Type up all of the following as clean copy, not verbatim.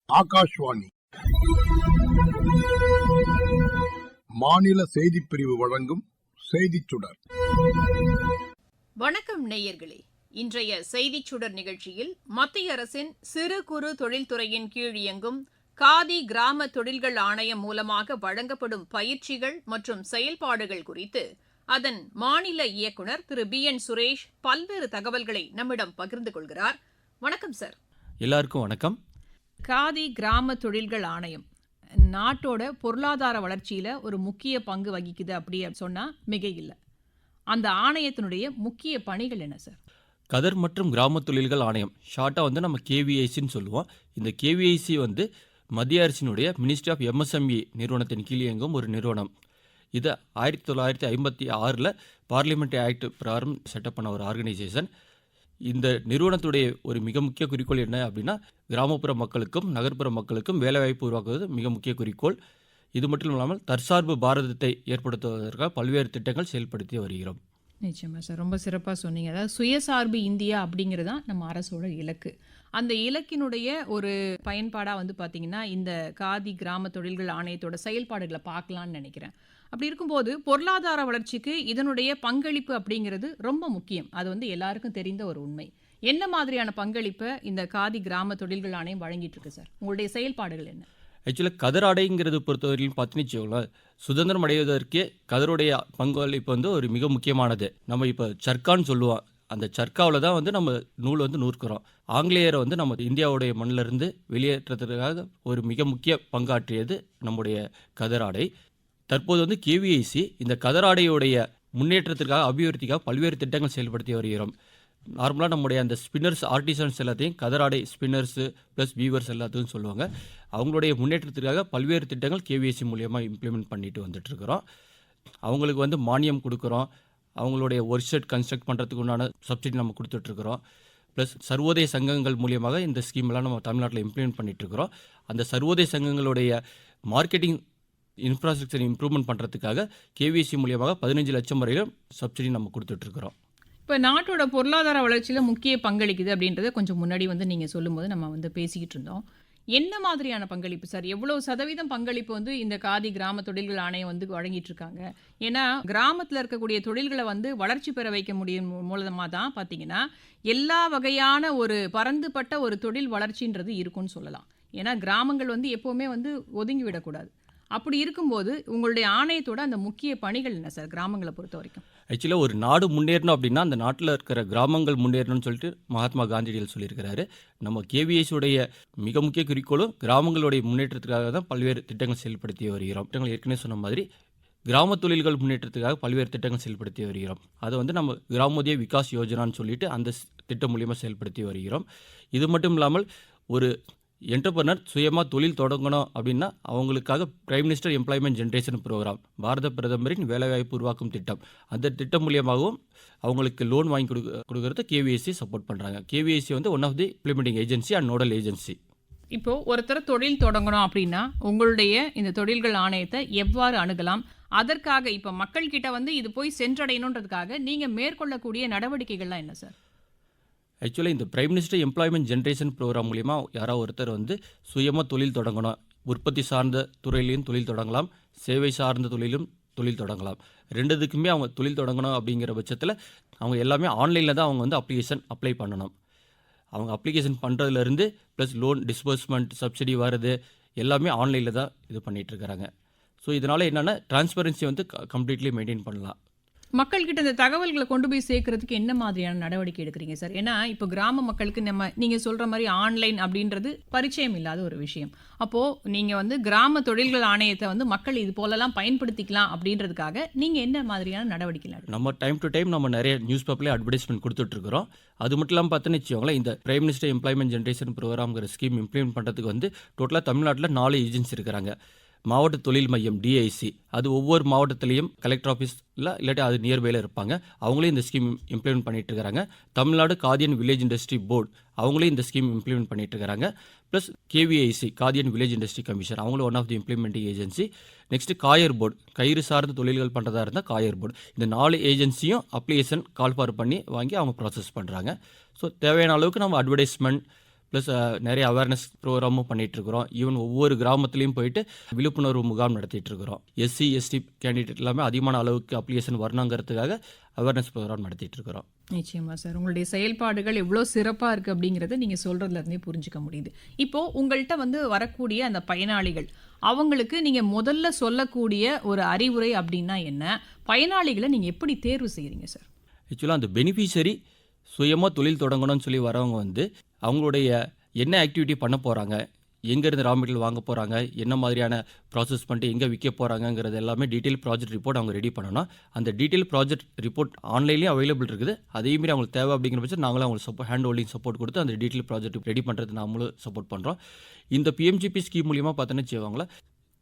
ஆகாஷ்வாணி மாநில செய்திப் பிரிவு வழங்கும் செய்திச் சுடர். வணக்கம் நேயர்களே. இன்றைய செய்திச் சுடர் நிகழ்ச்சியில் மத்திய அரசின் சிறு குறு தொழில்துறையின் கீழ் இயங்கும் காதி கிராம தொழில்கள் ஆணையம் மூலமாக வழங்கப்படும் பயிற்சிகள் மற்றும் செயல்பாடுகள் குறித்து அதன் மாநில இயக்குநர் திரு BN சுரேஷ் பல்வேறு தகவல்களை நம்மிடம் பகிர்ந்து கொள்கிறார். வணக்கம் சார். எல்லாருக்கும் வணக்கம். காதி கிராம தொழில்கள் ஆணையம் நாட்டோட பொருளாதார வளர்ச்சியில் ஒரு முக்கிய பங்கு வகிக்குது அப்படி சொன்னால் மிக இல்லை. அந்த ஆணையத்தினுடைய முக்கிய பணிகள் என்ன சார்? கதர் மற்றும் கிராம தொழில்கள் ஆணையம், ஷார்ட்டாக நம்ம KVICன்னு சொல்லுவோம். இந்த KVIC மத்திய அரசினுடைய மினிஸ்ட்ரி ஆஃப் MSME நிறுவனத்தின் கீழ் இயங்கும் ஒரு நிறுவனம். இது 1956 பார்லிமெண்ட் ஆக்ட் பிரகாரம் செட்டப் பண்ண ஒரு ஆர்கனைசேஷன். இந்த நிறுவனத்துடைய ஒரு மிக முக்கிய குறிக்கோள் என்ன அப்படின்னா, கிராமப்புற மக்களுக்கும் நகர்ப்புற மக்களுக்கும் வேலைவாய்ப்பு உருவாக்குவது மிக முக்கிய குறிக்கோள். இது மட்டும் இல்லாமல் தற்சார்பு பாரதத்தை ஏற்படுத்துவதற்காக பல்வேறு திட்டங்கள் செயல்படுத்தி வருகிறோம். நிச்சயமா சார், ரொம்ப சிறப்பாக சொன்னீங்க. அதாவது சுயசார்பு இந்தியா அப்படிங்கிறது தான் நம்ம அரசோட இலக்கு. அந்த இலக்கினுடைய ஒரு பயன்பாடாக பார்த்தீங்கன்னா இந்த காதி கிராம தொழில்கள் ஆணையத்தோட செயல்பாடுகளை பார்க்கலான்னு நினைக்கிறேன். அப்படி இருக்கும்போது பொருளாதார வளர்ச்சிக்கு இதனுடைய பங்களிப்பு அப்படிங்கிறது ரொம்ப முக்கியம். அது எல்லாருக்கும் தெரிந்த ஒரு உண்மை. என்ன மாதிரியான பங்களிப்பை இந்த காதி கிராம தொழில்கள் ஆணையம் வழங்கிட்டு இருக்கு சார்? உங்களுடைய செயல்பாடுகள் என்ன? ஆக்சுவலாக கதர் ஆடைங்கிறது பொறுத்தவரையிலும் பார்த்தீங்கன்னா, சுதந்திரம் அடைவதற்கே கதருடைய பங்களிப்பு ஒரு மிக முக்கியமானது. நம்ம இப்போ சர்க்கான்னு சொல்லுவோம். அந்த சர்க்காவில் தான் நம்ம நூல் நூற்கிறோம். ஆங்கிலேயரை நம்ம இந்தியாவுடைய மண்ணிலிருந்து வெளியேற்றத்துக்காக ஒரு மிக முக்கிய பங்காற்றியது நம்முடைய கதர் ஆடை. தற்போது KVIC இந்த கதர் ஆடையுடைய முன்னேற்றத்திற்காக அபிவிருத்திக்காக பல்வேறு திட்டங்கள் செயல்படுத்தி வருகிறோம். நார்மலாக நம்முடைய அந்த ஸ்பின்னர்ஸ் ஆர்டிசன்ஸ் எல்லாத்தையும் கதராடை ஸ்பின்னர்ஸு ப்ளஸ் வீவர்ஸ் எல்லாத்தையும் சொல்லுவாங்க. அவங்களுடைய முன்னேற்றத்திற்காக பல்வேறு திட்டங்கள் KVIC மூலியமாக இம்ப்ளிமெண்ட் பண்ணிட்டு வந்துட்டுருக்குறோம். அவங்களுக்கு மானியம் கொடுக்குறோம். அவங்களுடைய ஒர்க் ஷர்ட் கன்ஸ்ட்ரக்ட் பண்ணுறதுக்கு உண்டான சப்சிடி நம்ம கொடுத்துட்ருக்குறோம். ப்ளஸ் சர்வோதய சங்கங்கள் மூலியமாக இந்த ஸ்கீம்லாம் நம்ம தமிழ்நாட்டில் இம்ப்ளிமெண்ட் பண்ணிகிட்ருக்குறோம். அந்த சர்வோதய சங்கங்களுடைய மார்க்கெட்டிங் இன்ஃப்ராஸ்ட்ரக்சர் இம்ப்ரூவ்மெண்ட் பண்ணுறதுக்காக KVIC மூலியமாக 15 லட்சம் வரையிலும் சப்சிடி நம்ம கொடுத்துட்ருக்குறோம். இப்போ நாட்டோட பொருளாதார வளர்ச்சியில் முக்கிய பங்களிக்குது அப்படின்றத கொஞ்சம் முன்னாடி நீங்கள் சொல்லும்போது நம்ம பேசிக்கிட்டு இருந்தோம். என்ன மாதிரியான பங்களிப்பு சார்? எவ்வளோ சதவீதம் பங்களிப்பு இந்த காதி கிராம தொழில்கள் ஆணையம் வழங்கிட்டு இருக்காங்க? ஏன்னா கிராமத்தில் இருக்கக்கூடிய தொழில்களை வளர்ச்சி பெற வைக்க முடியும் மூலமாக தான் பார்த்தீங்கன்னா எல்லா வகையான ஒரு பரந்துபட்ட ஒரு தொழில் வளர்ச்சின்றது இருக்குன்னு சொல்லலாம். ஏன்னா கிராமங்கள் எப்போவுமே ஒதுங்கி விடக்கூடாது. அப்படி இருக்கும்போது உங்களுடைய ஆணையத்தோட அந்த முக்கிய பணிகள் என்ன சார் கிராமங்களை பொறுத்த வரைக்கும்? ஆக்சுவலாக ஒரு நாடு முன்னேறணும் அப்படின்னா அந்த நாட்டில் இருக்கிற கிராமங்கள் முன்னேறணும்னு சொல்லிட்டு மகாத்மா காந்தியடிகள் சொல்லியிருக்கிறாரு. நம்ம KVICயுடைய மிக முக்கிய குறிக்கோளும் கிராமங்களுடைய முன்னேற்றத்துக்காக தான் பல்வேறு திட்டங்கள் செயல்படுத்தி வருகிறோம். திட்டங்கள் ஏற்கனவே சொன்ன மாதிரி கிராம தொழில்கள் முன்னேற்றத்துக்காக பல்வேறு திட்டங்கள் செயல்படுத்தி வருகிறோம். அதை நம்ம கிராமோதய விகாஸ் யோஜனான்னு சொல்லிட்டு அந்த திட்டம் மூலியமாக செயல்படுத்தி வருகிறோம். இது மட்டும் இல்லாமல் ஒரு என்டர்பிரனர் சுயமாக தொழில் தொடங்கணும் அப்படின்னா அவங்களுக்காக prime minister employment generation programme, பாரத பிரதமரின் வேலைவாய்ப்பு உருவாக்கும் திட்டம், அந்த திட்டம் மூலியமாகவும் அவங்களுக்கு லோன் வாங்கி கொடுக்கறது KVIC சப்போர்ட் பண்ணுறாங்க. KVIC one of the implementing agency and nodal agency. இப்போது ஒருத்தர் தொழில் தொடங்கணும் அப்படின்னா உங்களுடைய இந்த தொழில்கள் ஆணையத்தை எவ்வாறு அணுகலாம்? அதற்காக இப்போ மக்கள்கிட்ட இது போய் சென்றடையணுன்றதுக்காக நீங்கள் மேற்கொள்ளக்கூடிய நடவடிக்கைகள்லாம் என்ன சார்? ஆக்சுவலாக இந்த prime minister employment generation program மூலிமா யாராவது ஒருத்தர் சுயமாக தொழில் தொடங்கணும், உற்பத்தி சார்ந்த துறையிலையும் தொழில் தொடங்கலாம், சேவை சார்ந்த தொழிலும் தொழில் தொடங்கலாம். ரெண்டுத்துக்குமே அவங்க தொழில் தொடங்கணும் அப்படிங்கிற பட்சத்தில் அவங்க எல்லாமே ஆன்லைனில் தான் அவங்க அப்ளிகேஷன் அப்ளை பண்ணணும். அவங்க அப்ளிகேஷன் பண்ணுறதுலேருந்து ப்ளஸ் லோன் டிஸ்பர்ஸ்மெண்ட் சப்சிடி வர்றது எல்லாமே ஆன்லைனில் தான் இது பண்ணிகிட்ருக்கிறாங்க. ஸோ இதனால் என்னென்னா டிரான்ஸ்பரன்சி கம்ப்ளீட்லி மெயின்டைன் பண்ணலாம். மக்கள்கிட்ட இந்த தகவல்களை கொண்டு போய் சேர்க்கறதுக்கு என்ன மாதிரியான நடவடிக்கை எடுக்கிறீங்க சார்? ஏன்னா இப்போ கிராம மக்களுக்கு நீங்கள் சொல்கிற மாதிரி ஆன்லைன் அப்படின்றது பரிச்சயம் இல்லாத ஒரு விஷயம். அப்போது நீங்கள் கிராம தொழில்கள் ஆணையத்தை மக்கள் இது போலலாம் பயன்படுத்திக்கலாம் அப்படின்றதுக்காக நீங்கள் என்ன மாதிரியான நடவடிக்கை? நம்ம டைம் டு டைம் நம்ம நிறைய நியூஸ் பேப்பர்லேயே அட்வர்டைஸ்மெண்ட் கொடுத்துட்ருக்குறோம். அது மட்டும் இல்லாமல் பார்த்தோன்னு வச்சுக்கோங்களேன், இந்த பிரைம் மினிஸ்டர் எம்ப்ளாய்மெண்ட் ஜென்ரேஷன் ப்ரோக்ராம்ங்கிற ஸ்கீம் இம்ப்ளிமெண்ட் பண்ணுறதுக்கு டோட்டலாக தமிழ்நாட்டில் 4 ஏஜென்சி இருக்கிறாங்க. மாவட்ட தொழில் மையம் DIC, அது ஒவ்வொரு மாவட்டத்திலையும் கலெக்டர் ஆஃபீஸில் இல்லாட்டி அது நியர்பையில் இருப்பாங்க. அவங்களே இந்த ஸ்கீம் இம்ப்ளிமெண்ட் பண்ணிட்டு இருக்கிறாங்க. Tamil Nadu Khadi and village industry board அவங்களே இந்த ஸ்கீம் இம்ப்ளிமெண்ட் பண்ணிட்டு இருக்கிறாங்க. Plus KVIC Khadi and village industry commission அவங்களும் one of the implementing agency. Next coir board, கயிறு சார்ந்த தொழில்கள் பண்ணுறதா இருந்தால் காயர் போர்டு. இந்த 4 ஏஜென்சியும் அப்ளிகேஷன் கால் ஃபார் பண்ணி வாங்கி அவங்க ப்ராசஸ் பண்ணுறாங்க. ஸோ தேவையான அளவுக்கு நம்ம அட்வர்டைஸ்மெண்ட் ப்ளஸ் நிறைய அவேர்னஸ் ப்ரோக்ராமும் பண்ணிகிட்ருக்குறோம். ஈவன் ஒவ்வொரு கிராமத்துலேயும் போயிட்டு விழிப்புணர்வு முகாம் நடத்திட்டுருக்குறோம். எஸ்சி எஸ்டி கேண்டிடேட் எல்லாமே அதிகமான அளவுக்கு அப்ளிகேஷன் வரணுங்கிறதுக்காக அவேர்னஸ் ப்ரோக்ராம் நடத்திட்டுருக்குறோம். நிச்சயமா சார். உங்களுடைய செயல்பாடுகள் எவ்வளோ சிறப்பாக இருக்குது அப்படிங்கிறத நீங்கள் சொல்கிறதுலேருந்தே புரிஞ்சுக்க முடியுது. இப்போது உங்கள்கிட்ட வந்து வரக்கூடிய அந்த பயனாளிகள் அவங்களுக்கு நீங்கள் முதல்ல சொல்லக்கூடிய ஒரு அறிவுரை அப்படின்னா என்ன? பயனாளிகளை நீங்கள் எப்படி தேர்வு செய்கிறீங்க சார்? ஆக்சுவலாக அந்த பெனிஃபிஷரி சுயமாக தொழில் தொடங்கணும்னு சொல்லி வரவங்க வந்து அவங்களுடைய என்ன ஆக்டிவிட்டி பண்ண போகிறாங்க, எங்கேருந்து ரா மெட்டீரியல் வாங்க போகிறாங்க, என்ன மாதிரியான ப்ராசஸ் பண்ணிட்டு எங்கே விற்க போகிறாங்கங்கிறது எல்லாமே டீட்டெயில் ப்ராஜெக்ட் ரிப்போர்ட் அவங்க ரெடி பண்ணணும். அந்த டீட்டெயில் ப்ராஜெக்ட் ரிப்போர்ட் ஆன்லைன்லேயும் அவைலபிள் இருக்குது. அதேமாரி அவங்களுக்கு தேவை அப்படிங்கிற பட்சம் நாங்களும் அவங்களுக்கு ஹேண்ட் ஹோல்டிங் சப்போர்ட் கொடுத்து அந்த டீட்டெயில் ப்ராஜெக்ட் ரெடி பண்ணுறது நாமளும் சப்போர்ட் பண்ணுறோம். இந்த பிஎம்ஜிபி ஸ்கீம் மூலியமாக பார்த்தோன்னு வச்சுக்கோங்களேன்,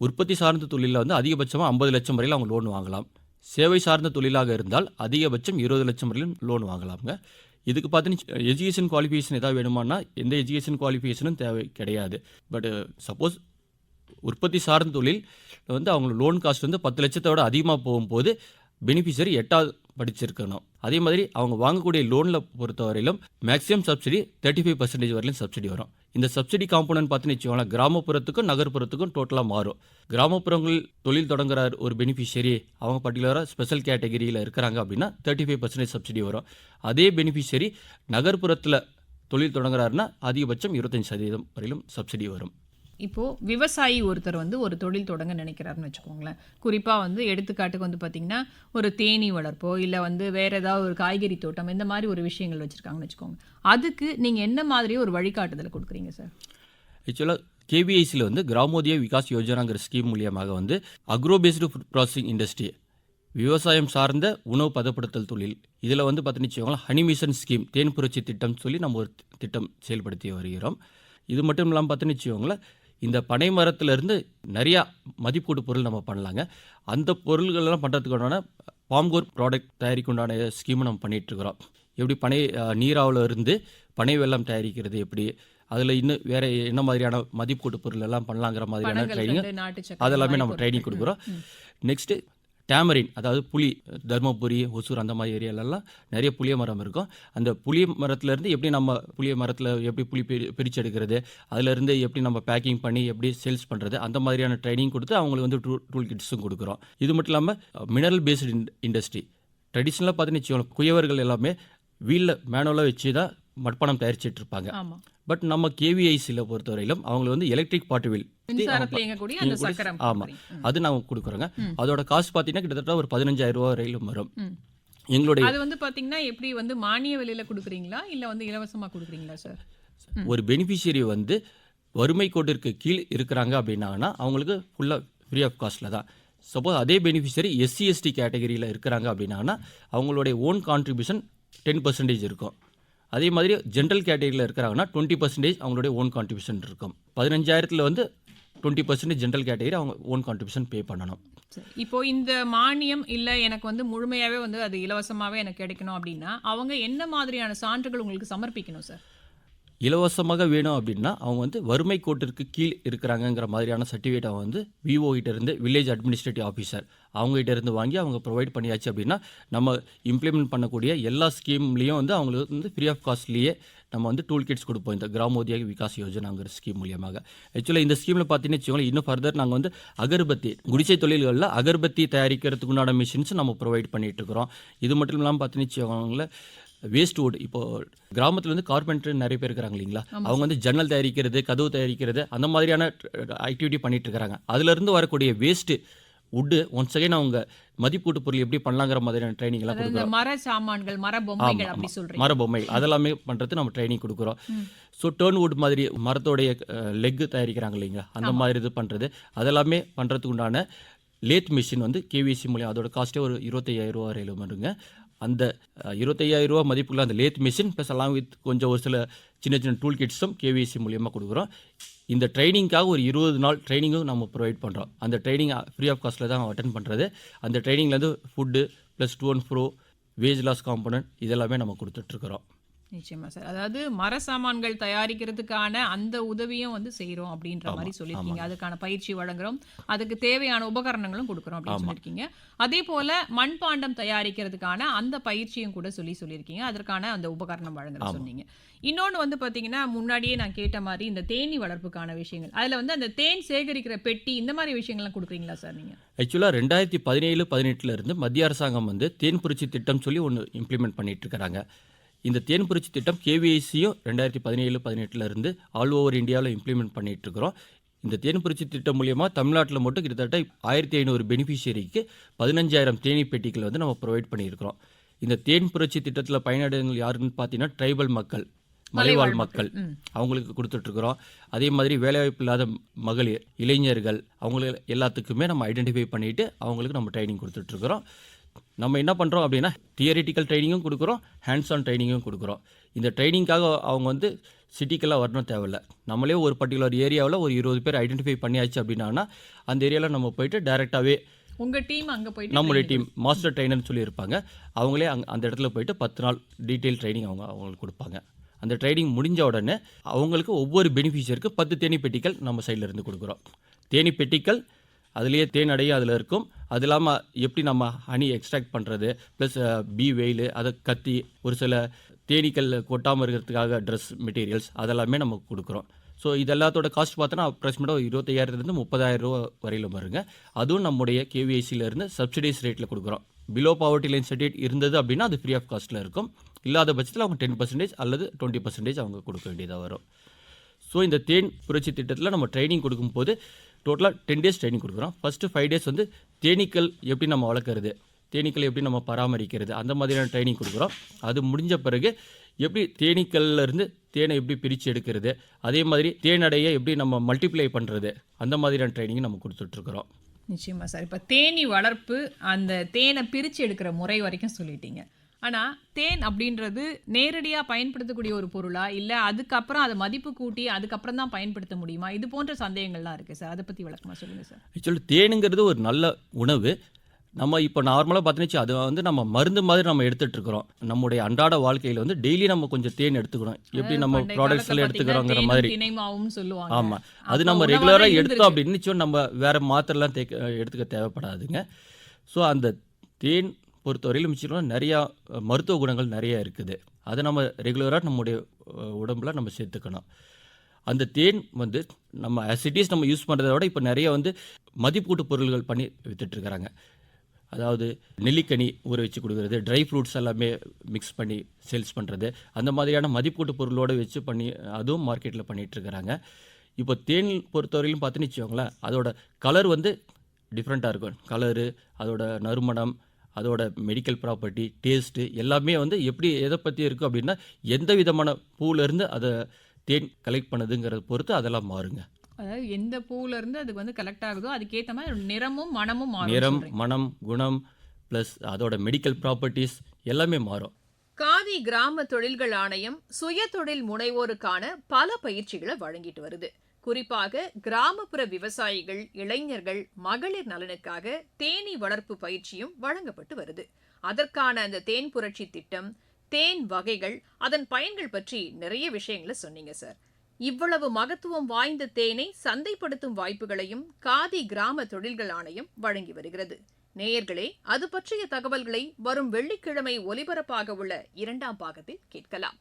உற்பத்தி சார்ந்த தொழிலில் வந்து அதிகபட்சமாக 50 லட்சம் வரையில் அவங்க லோன் வாங்கலாம். சேவை சார்ந்த தொழிலாக இருந்தால் அதிகபட்சம் 20 லட்சம் வரையிலும் லோன் வாங்கலாம்ங்க. இதுக்கு பார்த்தீங்கன்னா எஜுகேஷன் குவாலிஃபிகேஷன் ஏதாவது வேணுமானா எந்த எஜுகேஷன் குவாலிஃபிகேஷனும் தேவை கிடையாது. பட் சப்போஸ் உற்பத்தி சார்ந்த தொழில் வந்து அவங்க லோன் காஸ்ட் வந்து 10 லட்சத்தோட அதிகமாக போகும்போது பெனிஃபிஷரி 8வது படிச்சிருக்கணும். அதே மாதிரி அவங்க வாங்கக்கூடிய லோனில் பொறுத்தவரையிலும் மேக்ஸிமம் சப்சிடி 35% வரையிலும் சப்சிடி வரும். இந்த சப்சிடி காம்பனன்ட் பார்த்துன்னு வச்சுக்கோங்களேன், கிராமப்புறத்துக்கும் நகர்ப்புறத்துக்கும் டோட்டலாக மாறும். கிராமப்புறங்களில் தொழில் தொடங்குற ஒரு பெனிஃபிஷரி அவங்க பர்டிகுலராக ஸ்பெஷல் கேட்டகரியில் இருக்கிறாங்க அப்படின்னா 35% சப்சிடி வரும். அதே பெனிஃபிஷரி நகர்ப்புறத்தில் தொழில் தொடங்குறாருன்னா அதிகபட்சம் 25% வரையிலும் சப்சிடி வரும். இப்போது விவசாயி ஒருத்தர் வந்து ஒரு தொழில் தொடங்க நினைக்கிறாருன்னு வச்சுக்கோங்களேன். குறிப்பாக வந்து எடுத்துக்காட்டுக்கு வந்து பார்த்திங்கன்னா ஒரு தேனீ வளர்ப்போ இல்லை வந்து வேறு ஏதாவது ஒரு காய்கறி தோட்டம் இந்த மாதிரி ஒரு விஷயங்கள் வச்சுருக்காங்கன்னு வச்சுக்கோங்க. அதுக்கு நீங்கள் என்ன மாதிரி ஒரு வழிகாட்டுதலை கொடுக்குறீங்க சார்? ஆக்சுவலாக கேவிஐசியில் வந்து கிராமோதய விகாஸ் யோஜனாங்கிற ஸ்கீம் மூலியமாக வந்து agro based food processing industry, விவசாயம் சார்ந்த உணவு பதப்படுத்தல் தொழில், இதில் வந்து பார்த்துன்னு வச்சுக்கோங்களேன் ஹனி மிஷன் ஸ்கீம், தேன் புரட்சி திட்டம் சொல்லி நம்ம ஒரு திட்டம் செயல்படுத்தி வருகிறோம். இது மட்டும் இல்லாமல் பார்த்துன்னு வச்சுக்கோங்களேன், இந்த பனை மரத்துலேருந்து நிறையா மதிப்பீடு பொருள் நம்ம பண்ணலாங்க. அந்த பொருள்களெல்லாம் பண்ணுறதுக்கான பாம்கோர் ப்ராடக்ட் தயாரிக்குண்டான ஸ்கீமை நம்ம பண்ணிகிட்ருக்குறோம். எப்படி பனை நீராவில் இருந்து பனை வெல்லம் தயாரிக்கிறது எப்படி, அதில் இன்னும் வேறு என்ன மாதிரியான மதிப்பீட்டு பொருள் எல்லாம் பண்ணலாங்கிற மாதிரியான ட்ரைனிங் அதெல்லாமே நம்ம ட்ரைனிங் கொடுக்குறோம். நெக்ஸ்ட்டு டேமரின், அதாவது புளி, தர்மபுரி, ஒசூர் அந்த மாதிரி ஏரியாலெல்லாம் நிறைய புளிய மரம் இருக்கும். அந்த புளிய மரத்துலேருந்து எப்படி நம்ம புளிய மரத்தில் எப்படி புளி பிரித்து எடுக்கிறது, அதிலேருந்து எப்படி நம்ம பேக்கிங் பண்ணி எப்படி சேல்ஸ் பண்ணுறது, அந்த மாதிரியான ட்ரைனிங் கொடுத்து அவங்களுக்கு வந்து டூல் கிட்ஸும் கொடுக்குறோம். இது மட்டும் இல்லாமல் மினரல் பேஸ்டு இண்டஸ்ட்ரி, ட்ரெடிஷ்னலாக பார்த்துன்னு வச்சுக்கோங்க, குயவர்கள் எல்லாமே வீலில் மேனுவலாக வச்சு தான் மட்பானம் தயாரிச்சிட்டு இருப்பாங்க. பட் நம்ம கேவிஐசியில் பொறுத்தவரையிலும் அவங்க வந்து எலக்ட்ரிக் பாட்டுவில் ஆமாம் அது நாங்கள் கொடுக்குறோங்க. அதோட காசு பார்த்தீங்கன்னா கிட்டத்தட்ட ஒரு 15,000 ரூபா வரையிலும் வரும். எங்களுடைய அது வந்து பார்த்தீங்கன்னா எப்படி வந்து மானிய விலையில் கொடுக்குறீங்களா இல்லை வந்து இலவசமாக கொடுக்குறீங்களா சார்? ஒரு பெனிஃபிஷியரி வந்து வறுமை கோட்டிற்கு கீழ் இருக்கிறாங்க அப்படின்னாங்கன்னா அவங்களுக்கு ஃபுல்லாக ஃப்ரீ ஆஃப் காஸ்ட்டில் தான். சப்போஸ் அதே பெனிஃபிஷியரி எஸ்சி எஸ்டி கேட்டகரியில் இருக்கிறாங்க அப்படின்னாங்கன்னா அவங்களுடைய ஓன் கான்ட்ரிபியூஷன் 10% இருக்கும். அதே மாதிரி ஜென்ரல் கேட்டகரியில் இருக்கிறாங்கன்னா 20% அவங்களுடைய ஓன் கான்ட்ரிபியூஷன் இருக்கும். 15,000 வந்து 20% ஜென்ரல் கேட்டகரி அவங்க ஓன் கான்ட்ரிபியூஷன் பே பண்ணணும். இப்போ இந்த மானியம் இல்லை எனக்கு வந்து முழுமையாகவே வந்து அது இலவசமாகவே எனக்கு கிடைக்கணும் அப்படின்னா அவங்க என்ன மாதிரியான சான்றுகள் உங்களுக்கு சமர்ப்பிக்கணும் சார்? இலவசமாக வேணும் அப்படின்னா அவங்க வந்து வறுமை கோட்டிற்கு கீழ் இருக்கிறாங்கங்கிற மாதிரியான சர்டிஃபிகேட் அவங்க வந்து விஓ கிட்ட இருந்து, வில்லேஜ் அட்மினிஸ்ட்ரேட்டிவ் ஆஃபீஸர் அவங்ககிட்ட இருந்து வாங்கி அவங்க ப்ரொவைட் பண்ணியாச்சு அப்படின்னா நம்ம இம்ப்ளிமெண்ட் பண்ணக்கூடிய எல்லா ஸ்கீம்லேயும் வந்து அவங்களுக்கு வந்து ஃப்ரீ ஆஃப் காஸ்ட்லேயே நம்ம வந்து டூல் கிட்ஸ் கொடுப்போம். இந்த கிராமோதய விகாஸ் யோஜனாங்கிற ஸ்கீம் மூலியமாக. ஆக்சுவலாக இந்த ஸ்கீமில் பார்த்தீங்கன்னு வச்சுக்கோங்களேன், இன்னும் ஃபர்தர் நாங்கள் வந்து அகர்பத்தி, குடிசை தொழில்களில் அகர்பத்தி தயாரிக்கிறதுக்குண்டான மிஷின்ஸ் நம்ம ப்ரொவைட் பண்ணிட்டு இருக்கிறோம். இது மட்டும் இல்லாமல் பார்த்தீங்கன்னு வச்சுக்கோங்களேன் வேஸ்ட் வுட், இப்போ கிராமத்தில் வந்து கார்பெண்டர் நிறைய பேர் இருக்கிறாங்க இல்லைங்களா, அவங்க வந்து ஜன்னல் தயாரிக்கிறது, கதவு தயாரிக்கிறது அந்த மாதிரியான ஆக்டிவிட்டி பண்ணிட்டு இருக்கிறாங்க. அதுலேருந்து வரக்கூடிய வேஸ்ட்டு வுட்டு ஒன்ஸ் அகைன் அவங்க மதிப்பீட்டு பொருள் எப்படி பண்ணலாங்கிற மாதிரியான ட்ரைனிங் எல்லாம் கொடுக்குறோம். மர சாமான்கள், மர பொம்மைகள் அப்படி சொல்றீங்க. மர பொம்மைகள் அதெல்லாமே பண்ணுறது நம்ம ட்ரைனிங் கொடுக்குறோம். ஸோ டர்ன் வுட் மாதிரி மரத்தோடைய லெக் தயாரிக்கிறாங்க இல்லைங்களா, அந்த மாதிரி இது பண்ணுறது அதெல்லாமே பண்ணுறதுக்கு உண்டான லேத் மிஷின் வந்து கேவிசி மூலியம் அதோட காஸ்ட்டே ஒரு 25,000 ரூபா வரையிலும் வருங்க. அந்த 25,000 ரூபா மதிப்புள்ள அந்த lathe machine plus along with கொஞ்சம் ஒரு சில சின்ன சின்ன டூல் கிட்ஸும் கேவிசி மூலியமாக கொடுக்குறோம். இந்த ட்ரைனிங்காக ஒரு 20 நாள் ட்ரைனிங்கும் நம்ம ப்ரொவைட் பண்ணுறோம். அந்த ட்ரைனிங் ஃப்ரீ ஆஃப் காஸ்ட்டில் தான் அட்டன் பண்ணுறது. அந்த ட்ரைனிங்லேருந்து food plus to and fro wage loss component இதெல்லாமே நம்ம கொடுத்துட்ருக்குறோம். நிச்சயமா சார். அதாவது மர சாமான்கள் தயாரிக்கிறதுக்கான அந்த உதவியும் வந்து செய்றோம் அப்படின்ற ஆமா, மாரி சொல்லியிருக்கீங்க. ஆமாங்க. அதுக்கான பயிற்சி வழங்குறோம். அதுக்கு தேவையான உபகரணங்களும் குடுக்குறோம் அப்படின்னு ஆமா. சொல்லியிருக்கீங்க. அதேபோல மண்பாண்டம் தயாரிக்கிறதுக்கான அந்த பயிற்சியும் கூட சொல்லியிருக்கீங்க. அதற்கான அந்த உபகரணம் வழங்குறோம் ஆமா. சொன்னீங்க. இன்னொன்னு வந்து பார்த்தீங்கன்னா, முன்னாடியே நான் கேட்ட மாரி இந்த தேனீ வளர்ப்புக்கான விஷயங்கள். அதுல வந்து அந்த தேன் சேகரிக்கிற பெட்டி இந்த மாரி விஷயங்கள்லாம் குடுக்குறீங்களா சார் நீங்க? ஆக்சுவலா 2017, 18ல இருந்து மத்திய அரசாங்கம் வந்து தேன் புரட்சி திட்டம் சொல்லி ஒண்ணு இம்ப்ளிமெண்ட் பண்ணிட்டு இருக்காங்க. இந்த தேன் புரட்சி திட்டம் KVICயும் 2017, 18ல இருந்து ஆல் ஓவர் இந்தியாவுல இம்ப்ளிமெண்ட் பண்ணிட்டு இருக்கிறோம். இந்த தேன் புரட்சி திட்டம் மூலியமா தமிழ்நாட்டுல மட்டும் கிட்டத்தட்ட 1500 பெனிஃபிஷியரிக்கு 15,000 தேனீ பெட்டிகள் வந்து நம்ம ப்ரொவைட் பண்ணியிருக்கிறோம். இந்த தேன் புரட்சி திட்டத்துல பயனடைங்கள் யாருன்னு பார்த்தீங்கன்னா ட்ரைபல் மக்கள், மலைவாழ் மக்கள், அவங்களுக்கு கொடுத்துட்ருக்குறோம். அதே மாதிரி வேலைவாய்ப்பு இல்லாத மகளிர், இளைஞர்கள், அவங்களுக்கு எல்லாத்துக்குமே நம்ம ஐடென்டிஃபை பண்ணிவிட்டு அவங்களுக்கு நம்ம ட்ரைனிங் கொடுத்துட்ருக்குறோம். நம்ம என்ன பண்ணுறோம் அப்படின்னா தியரிட்டிக்கல் ட்ரைனிங்கும் கொடுக்குறோம், ஹேண்ட்ஸ் ஆன் ட்ரைனிங்கும் கொடுக்குறோம். இந்த ட்ரைனிங்காக அவங்க வந்து சிட்டிக்கெல்லாம் வரணும் தேவையில்ல. நம்மளே ஒரு பர்டிகுலர் ஏரியாவில் ஒரு 20 பேர் ஐடென்டிஃபை பண்ணியாச்சு அப்படின்னா அந்த ஏரியாவில் நம்ம போயிட்டு டைரெக்டாகவே உங்க டீம் அங்க போயிட்டு நம்மளுடைய training டீம் மாஸ்டர் ட்ரைனர்னு சொல்லி இருப்பாங்க. அவங்களே அந்த இடத்துல போயிட்டு 10 நாள் டீட்டெயில் ட்ரைனிங் அவங்களுக்கு கொடுப்பாங்க. அந்த ட்ரைனிங் முடிஞ்ச உடனே அவங்களுக்கு ஒவ்வொரு பெனிஃபிஷியருக்கு 10 தேனீ பெட்டிகள் நம்ம சைடில் இருந்து கொடுக்குறோம். தேனீ பெட்டிகள் அதுலேயே தேன் அடையும் அதில் இருக்கும். அது இல்லாமல் எப்படி நம்ம ஹனி எக்ஸ்ட்ராக்ட் பண்ணுறது, ப்ளஸ் பீ வெயில், அதை கத்தி, ஒரு சில தேனீக்கள் கொட்டாமல் இருக்கிறதுக்காக ட்ரெஸ் மெட்டீரியல்ஸ் அதெல்லாமே நம்ம கொடுக்குறோம். ஸோ இது எல்லாத்தோட காஸ்ட் பார்த்தோன்னா அப்ராக்சிமேட்டாக 25,000 30,000 ரூபா வரையில் வருங்க. அதுவும் நம்முடைய KVICலேருந்து சப்சிடைஸ் ரேட்டில் கொடுக்குறோம். பிலோ பாவர்ட்டி லைன் சர்டிஃபிகேட் இருந்தது அப்படின்னா அது ஃப்ரீ ஆஃப் காஸ்ட்டில் இருக்கும். இல்லாத பட்சத்தில் அவங்க 10% அல்லது 20% அவங்க கொடுக்க வேண்டியதாக வரும். ஸோ இந்த தேன் புரட்சி திட்டத்தில் நம்ம ட்ரைனிங் கொடுக்கும்போது டோட்டலாக 10 days ட்ரைனிங் கொடுக்குறோம். ஃபஸ்ட்டு 5 days வந்து தேனீக்கள் எப்படி நம்ம வளர்க்குறது, தேனீக்கள் எப்படி நம்ம பராமரிக்கிறது, அந்த மாதிரியான ட்ரைனிங் கொடுக்குறோம். அது முடிஞ்ச பிறகு எப்படி தேனீக்கள்லேருந்து தேனை எப்படி பிரித்து எடுக்கிறது, அதே மாதிரி தேனடையை எப்படி நம்ம மல்டிப்ளை பண்ணுறது, அந்த மாதிரியான ட்ரைனிங் நம்ம கொடுத்துட்ருக்குறோம். நிச்சயமா சார். இப்ப தேனீ வளர்ப்பு, அந்த தேனை பிரிச்சு எடுக்கிற முறை வரைக்கும் சொல்லிட்டீங்க. ஆனா தேன் அப்படின்றது நேரடியா பயன்படுத்தக்கூடிய ஒரு பொருளா, இல்ல அதுக்கப்புறம் அதை மதிப்பு கூட்டி அதுக்கப்புறம் தான் பயன்படுத்த முடியுமா? இது போன்ற சந்தேகங்கள்லாம் இருக்கு சார். அதை பத்தி விளக்கமா சொல்லுங்க சார். ஆக்சுவலி தேனுங்கிறது ஒரு நல்ல உணவு. நம்ம இப்போ நார்மலாக பார்த்துனுச்சு அது வந்து நம்ம மருந்து மாதிரி நம்ம எடுத்துகிட்டு இருக்கிறோம். நம்முடைய அன்றாட வாழ்க்கையில் வந்து டெய்லி நம்ம கொஞ்சம் தேன் எடுத்துக்கணும். எப்படி நம்ம பண்டைய ப்ராடக்ட்ஸ் காலத்துல எல்லாம் எடுத்துக்கிறோங்கிற பாத்தீங்கன்னா மாதிரி. தேனும் திணைமாவும் சொல்லுவாங்க. ஆமாம், அது அப்ப நம்ம உணவா ரெகுலராக தான் எடுத்தோம் இருந்திருக்கு. அப்படின்னு நிச்சயம் நம்ம வேறு மாத்திரைலாம் எடுத்துக்க தேவைப்படாதுங்க. ஸோ அந்த தேன் பொறுத்தவரையிலும் மிச்சம் நிறையா மருத்துவ குணங்கள் நிறையா இருக்குது. அதை நம்ம ரெகுலராக நம்முடைய உடம்புல நம்ம சேர்த்துக்கணும். அந்த தேன் வந்து நம்ம ஆசிட்டிஸ் நம்ம யூஸ் பண்ணுறத விட இப்போ நிறைய வந்து மதிப்பூட்டு பொருள்கள் பண்ணி வித்துட்ருக்குறாங்க. அதாவது நெல்லிக்கனி ஊற வச்சு கொடுக்குறது, ட்ரை ஃப்ரூட்ஸ் எல்லாமே மிக்ஸ் பண்ணி சேல்ஸ் பண்ணுறது, அந்த மாதிரியான மதிப்பூட்டு பொருளோடு வச்சு பண்ணி அதுவும் மார்க்கெட்டில் பண்ணிகிட்ருக்கிறாங்க. இப்போ தேன் பொறுத்தவரையிலும் பார்த்துன்னு வச்சுக்கோங்களேன், அதோட கலர் வந்து டிஃப்ரெண்ட்டாக இருக்கும். கலரு, அதோட நறுமணம், அதோட மெடிக்கல் ப்ராப்பர்ட்டி, டேஸ்ட்டு எல்லாமே வந்து எப்படி எதை பற்றி இருக்குது அப்படின்னா எந்த விதமான பூவிலேருந்து அதை தேன் கலெக்ட் பண்ணுதுங்கிறத பொறுத்து அதெல்லாம் மாறுங்க. அதாவது எந்த பூல இருந்து அதுக்கு வந்து கலெக்ட் ஆகுதோ அதுக்கேத்த மாதிரி நிறமும் மனமும் மாறும் நிறம், சொல்றீங்க. மனம், குணம் ப்ளஸ் அதோட மெடிக்கல் ப்ராப்பர்ட்டிஸ் எல்லாமே மாறும். காதி கிராம தொழில்கள் ஆணையம் சுய தொழில் முனைவோருக்கான பல பயிற்சிகளை வழங்கிட்டு வருது. குறிப்பாக கிராமப்புற விவசாயிகள், இளைஞர்கள், மகளிர் நலனுக்காக தேனீ வளர்ப்பு பயிற்சியும் வழங்கப்பட்டு வருது. அதற்கான அந்த தேன் புரட்சி திட்டம், தேன் வகைகள், அதன் பயன்கள் பற்றி நிறைய விஷயங்களை சொன்னீங்க சார். இவ்வளவு மகத்துவம் வாய்ந்த தேனை சந்தைப்படுத்தும் வாய்ப்புகளையும் காதி கிராம தொழில்கள் ஆணையம் வழங்கி வருகிறது. நேயர்களே, அது பற்றிய தகவல்களை வரும் வெள்ளிக்கிழமை ஒலிபரப்பாக உள்ள 2ஆம் பாகத்தில் கேட்கலாம்.